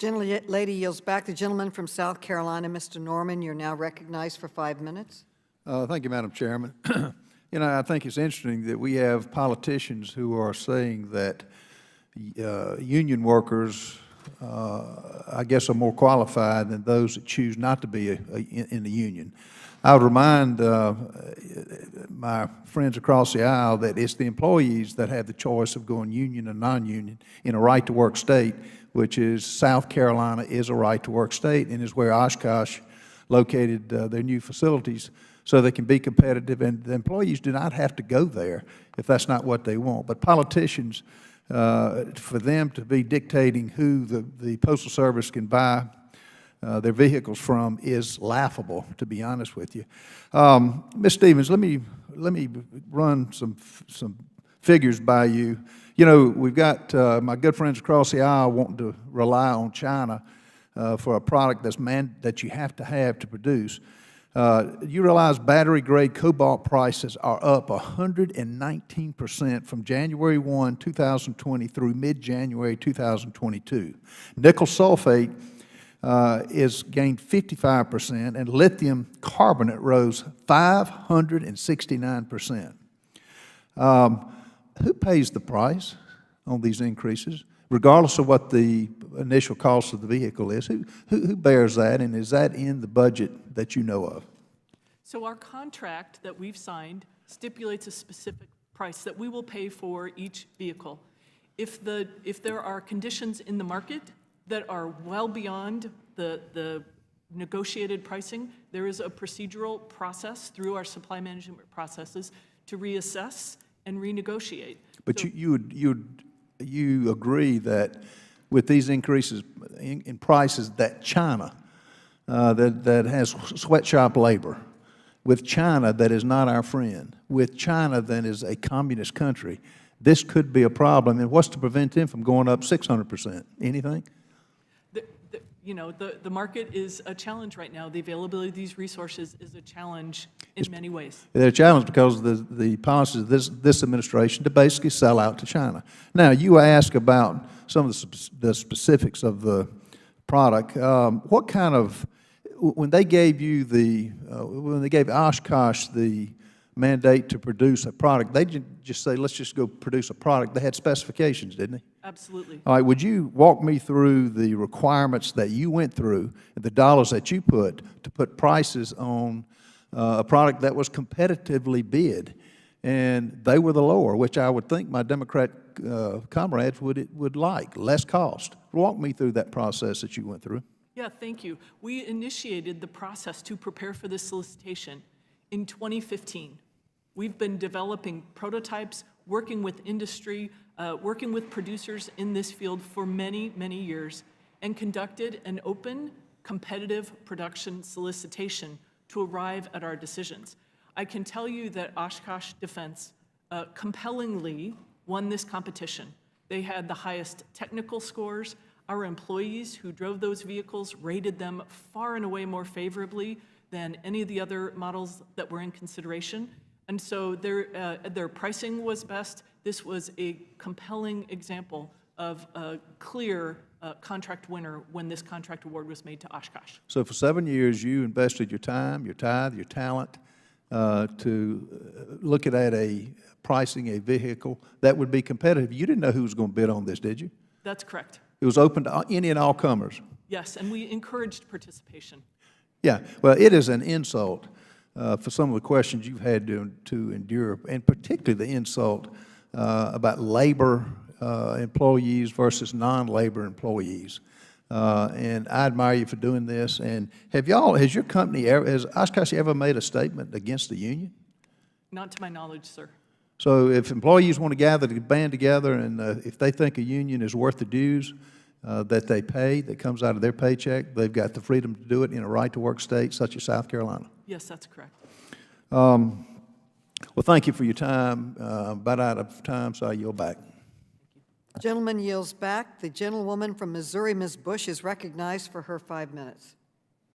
Lady yields back. The gentleman from South Carolina, Mr. Norman, you're now recognized for 5 minutes. Thank you, Madam Chairman. You know, I think it's interesting that we have politicians who are saying that union workers, I guess, are more qualified than those that choose not to be in the union. I would remind my friends across the aisle that it's the employees that have the choice of going union or non-union in a right-to-work state, which is South Carolina is a right-to-work state and is where Oshkosh located their new facilities so they can be competitive, and the employees do not have to go there if that's not what they want. But politicians, for them to be dictating who the Postal Service can buy their vehicles from is laughable, to be honest with you. Ms. Stevens, let me run some figures by you. You know, we've got my good friends across the aisle wanting to rely on China for a product that you have to produce. You realize battery-grade cobalt prices are up 119% from January 1, 2020 through mid-January 2022. Nickel sulfate is gained 55%, and lithium carbonate rose 569%. Who pays the price on these increases, regardless of what the initial cost of the vehicle is? Who bears that, and is that in the budget that you know of? So our contract that we've signed stipulates a specific price that we will pay for each vehicle. If there are conditions in the market that are well beyond the negotiated pricing, there is a procedural process through our supply management processes to reassess and renegotiate. But so you agree that with these increases in prices, that China that has sweatshop labor, with China that is not our friend, with China that is a communist country, this could be a problem. And what's to prevent them from going up 600%? Anything? You know, the market is a challenge right now. The availability of these resources is a challenge in many ways. They're a challenge because of the policies of this administration to basically sell out to China. Now, you ask about some of the specifics of the product. What kind of, when they gave you when they gave Oshkosh the mandate to produce a product, they didn't just say, let's just go produce a product. They had specifications, didn't they? Absolutely. All right, would you walk me through the requirements that you went through, and the dollars that you put to put prices on a product that was competitively bid, and they were the lower, which I would think my Democrat comrades would like, less cost. Walk me through that process that you went through. Yeah, thank you. We initiated the process to prepare for this solicitation in 2015. We've been developing prototypes, working with industry, working with producers in this field for many, many years, and conducted an open, competitive production solicitation to arrive at our decisions. I can tell you that Oshkosh Defense compellingly won this competition. They had the highest technical scores. Our employees who drove those vehicles rated them far and away more favorably than any of the other models that were in consideration. And so their pricing was best. This was a compelling example of a clear contract winner when this contract award was made to Oshkosh. So for 7 years, you invested your time, your tithe, your talent to look at pricing a vehicle that would be competitive. You didn't know who was going to bid on this, did you? That's correct. It was open to any and all comers. Yes, and we encouraged participation. Yeah, well, it is an insult for some of the questions you've had to endure, and particularly the insult about labor employees versus non-labor employees. And I admire you for doing this. And has your company has Oshkosh ever made a statement against the union? Not to my knowledge, sir. So if employees want to band together, and if they think a union is worth the dues that they pay, that comes out of their paycheck, they've got the freedom to do it in a right-to-work state such as South Carolina. Yes, that's correct. Well, thank you for your time. About out of time, so I yield back. Gentleman yields back. The gentlewoman from Missouri, Ms. Bush, is recognized for her 5 minutes.